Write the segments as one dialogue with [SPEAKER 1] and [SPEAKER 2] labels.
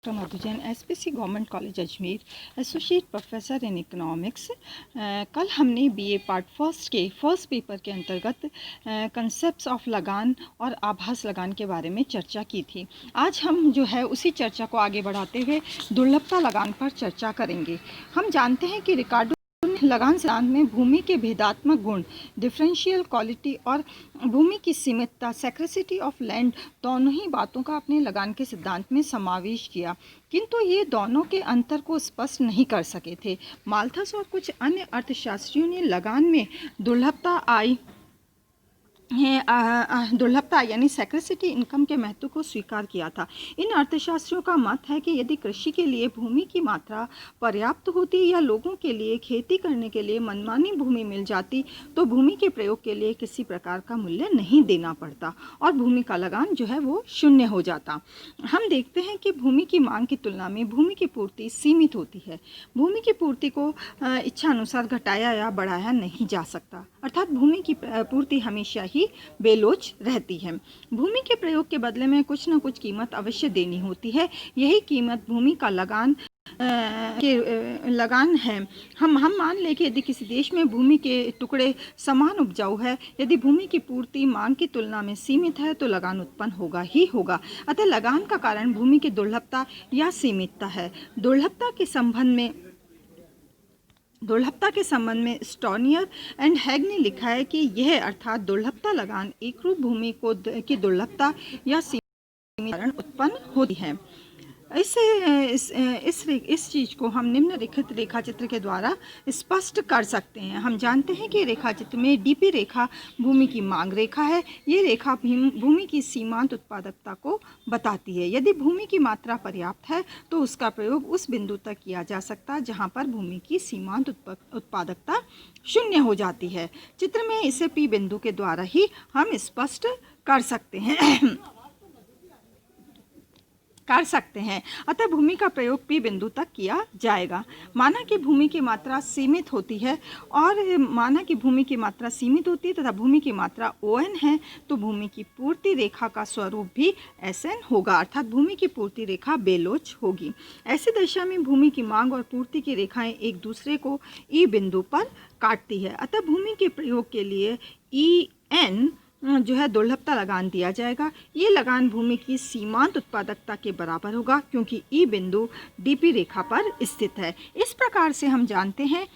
[SPEAKER 1] Doctor Madhu Jain, SPC government college Ajmer, associate professor in economics. कल हमने BA part first के first paper के अंतर्गत कंसेप्ट्स ऑफ लगान और आभास लगान के बारे में चर्चा की थी। आज हम जो है उसी चर्चा को आगे बढ़ाते हुए दुर्लभता लगान पर चर्चा करेंगे। हम जानते हैं कि रिकार्डो लगान सिद्धांत में भूमि के भेदात्मक गुण, डिफरेंशियल क्वालिटी और भूमि की सीमितता, स्कैर्सिटी ऑफ लैंड, दोनों ही बातों का अपने लगान के सिद्धांत में समावेश किया, किंतु ये दोनों के अंतर को स्पष्ट नहीं कर सके थे। माल्थस और कुछ अन्य अर्थशास्त्रियों ने लगान में दुर्लभता यानी स्कैर्सिटी इनकम के महत्व को स्वीकार किया था। इन अर्थशास्त्रियों का मत है कि यदि कृषि के लिए भूमि की मात्रा पर्याप्त होती या लोगों के लिए खेती करने के लिए मनमानी भूमि मिल जाती तो भूमि के प्रयोग के लिए किसी प्रकार का मूल्य नहीं देना पड़ता और भूमि का लगान जो है वो शून्य हो जाता। हम देखते हैं कि भूमि की मांग की तुलना में भूमि की पूर्ति सीमित होती है। भूमि की पूर्ति को इच्छा अनुसार घटाया या बढ़ाया नहीं जा सकता, अर्थात भूमि की पूर्ति हमेशा ही बेलोच रहती है। भूमि के प्रयोग के बदले में कुछ न कुछ कीमत अवश्य देनी होती है। यही कीमत भूमि का लगान है। हम मान लें कि यदि किसी देश में भूमि के टुकड़े समान उपजाऊ है, यदि भूमि की पूर्ति मांग की तुलना में सीमित है तो लगान उत्पन्न होगा ही होगा। अतः लगान का कारण भूमि की दुर्लभता या सीमितता है। दुर्लभता के संबंध में स्टोनियर एंड हैग ने लिखा है कि यह अर्थात दुर्लभता लगान एक रूप भूमि की दुर्लभता या सीमित कारण उत्पन्न होती है। इस चीज़ को हम निम्नलिखित रेखाचित्र के द्वारा स्पष्ट कर सकते हैं। हम जानते हैं कि रेखाचित्र में डीपी रेखा भूमि की मांग रेखा है। ये रेखा भूमि की सीमांत उत्पादकता को बताती है। यदि भूमि की मात्रा पर्याप्त है तो उसका प्रयोग उस बिंदु तक किया जा सकता है जहाँ पर भूमि की सीमांत उत्पादकता शून्य हो जाती है। चित्र में इसे पी बिंदु के द्वारा ही हम स्पष्ट कर सकते हैं। अतः भूमि का प्रयोग पी बिंदु तक किया जाएगा। माना कि भूमि की मात्रा सीमित होती है तथा भूमि की मात्रा ON है तो भूमि की पूर्ति रेखा का स्वरूप भी SN होगा, अर्थात भूमि की पूर्ति रेखा बेलोच होगी। ऐसी दशा में भूमि की मांग और पूर्ति की रेखाएं एक दूसरे को E बिंदु पर काटती है। अतः भूमि के प्रयोग के लिए EN जो है दुर्लभता लगान दिया जाएगा। ये लगान भूमि की सीमांत उत्पादकता के बराबर होगा क्योंकि ई बिंदु डीपी रेखा पर स्थित है। इस प्रकार से हम जानते हैं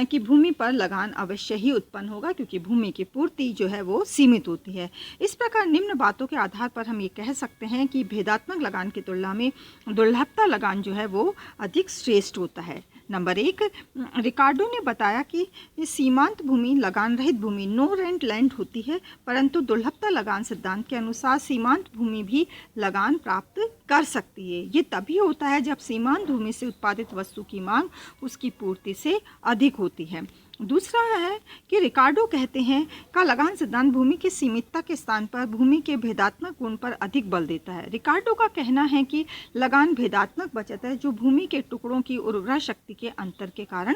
[SPEAKER 1] कि भूमि पर लगान अवश्य ही उत्पन्न होगा क्योंकि भूमि की पूर्ति जो है वो सीमित होती है। इस प्रकार निम्न बातों के आधार पर हम ये कह सकते हैं कि भेदात्मक लगान की तुलना में दुर्लभता लगान जो है वो अधिक श्रेष्ठ होता है। नंबर 1, रिकार्डो ने बताया कि सीमांत भूमि लगान रहित भूमि नो रेंट लैंड होती है, परंतु दुर्लभता लगान सिद्धांत के अनुसार सीमांत भूमि भी लगान प्राप्त कर सकती है। ये तभी होता है जब सीमांत भूमि से उत्पादित वस्तु की मांग उसकी पूर्ति से अधिक होती है। दूसरा है कि रिकार्डो कहते हैं का लगान सिद्धांत भूमि की सीमितता के स्थान पर भूमि के भेदात्मक गुण पर अधिक बल देता है। रिकार्डो का कहना है कि लगान भेदात्मक बचत है जो भूमि के टुकड़ों की उर्वरा शक्ति के अंतर के कारण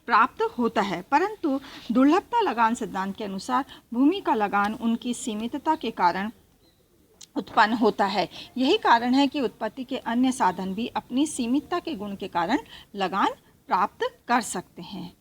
[SPEAKER 1] प्राप्त होता है, परंतु दुर्लभता लगान सिद्धांत के अनुसार भूमि का लगान उनकी सीमितता के कारण उत्पन्न होता है। यही कारण है कि उत्पत्ति के अन्य साधन भी अपनी सीमितता के गुण के कारण लगान प्राप्त कर सकते हैं।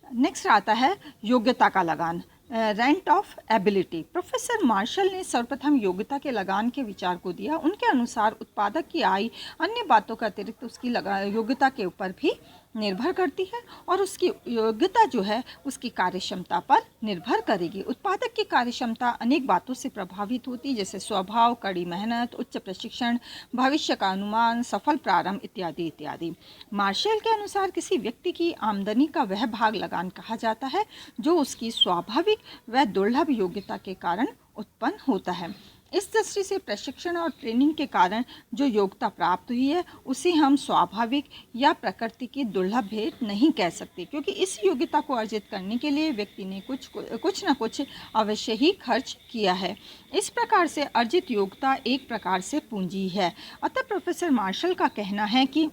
[SPEAKER 1] नेक्स्ट आता है योग्यता का लगान, rent of ability. Professor Marshall ने सर्वप्रथम योग्यता के लगान के विचार को दिया। उनके अनुसार उत्पादक की आय अन्य बातों के अतिरिक्त उसकी योग्यता के ऊपर भी निर्भर करती है और उसकी योग्यता जो है उसकी कार्यक्षमता पर निर्भर करेगी। उत्पादक की कार्यक्षमता अनेक बातों से प्रभावित होती है, जैसे स्वभाव, कड़ी मेहनत, उच्च प्रशिक्षण, भविष्य का अनुमान, सफल प्रारंभ इत्यादि इत्यादि। मार्शल के अनुसार किसी व्यक्ति की आमदनी का वह भाग लगान कहा जाता है जो उसकी स्वाभाविक व दुर्लभ योग्यता के कारण उत्पन्न होता है। इस दृष्टि से प्रशिक्षण और ट्रेनिंग के कारण जो योग्यता प्राप्त हुई है उसे हम स्वाभाविक या प्रकृति की दुर्लभ भेंट नहीं कह सकते, क्योंकि इस योग्यता को अर्जित करने के लिए व्यक्ति ने कुछ न कुछ अवश्य ही खर्च किया है। इस प्रकार से अर्जित योग्यता एक प्रकार से पूंजी है। अतः प्रोफेसर मार्शल का कहना है कि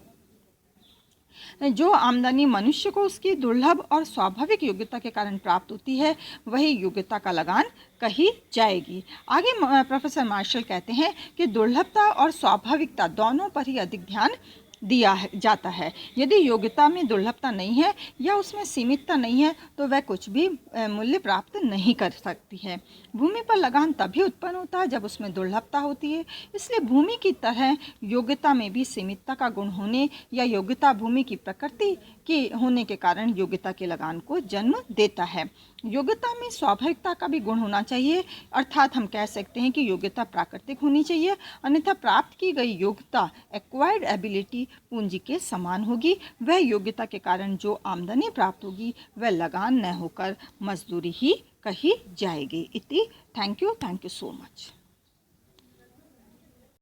[SPEAKER 1] जो आमदनी मनुष्य को उसकी दुर्लभ और स्वाभाविक योग्यता के कारण प्राप्त होती है वही योग्यता का लगान कही जाएगी। आगे प्रोफेसर मार्शल कहते हैं कि दुर्लभता और स्वाभाविकता दोनों पर ही अधिक ध्यान जाता है। यदि योग्यता में दुर्लभता नहीं है या उसमें सीमितता नहीं है तो वह कुछ भी मूल्य प्राप्त नहीं कर सकती है। भूमि पर लगान तभी उत्पन्न होता है जब उसमें दुर्लभता होती है। इसलिए भूमि की तरह योग्यता में भी सीमितता का गुण होने या योग्यता भूमि की प्रकृति के होने के कारण योग्यता के लगान को जन्म देता है। योग्यता में स्वाभाविकता का भी गुण होना चाहिए, अर्थात हम कह सकते हैं कि योग्यता प्राकृतिक होनी चाहिए, अन्यथा प्राप्त की गई योग्यता एक्वायर्ड एबिलिटी पूंजी के समान होगी। वह योग्यता के कारण जो आमदनी प्राप्त होगी वह लगान न होकर मजदूरी ही कही जाएगी। इति थैंक यू सो मच।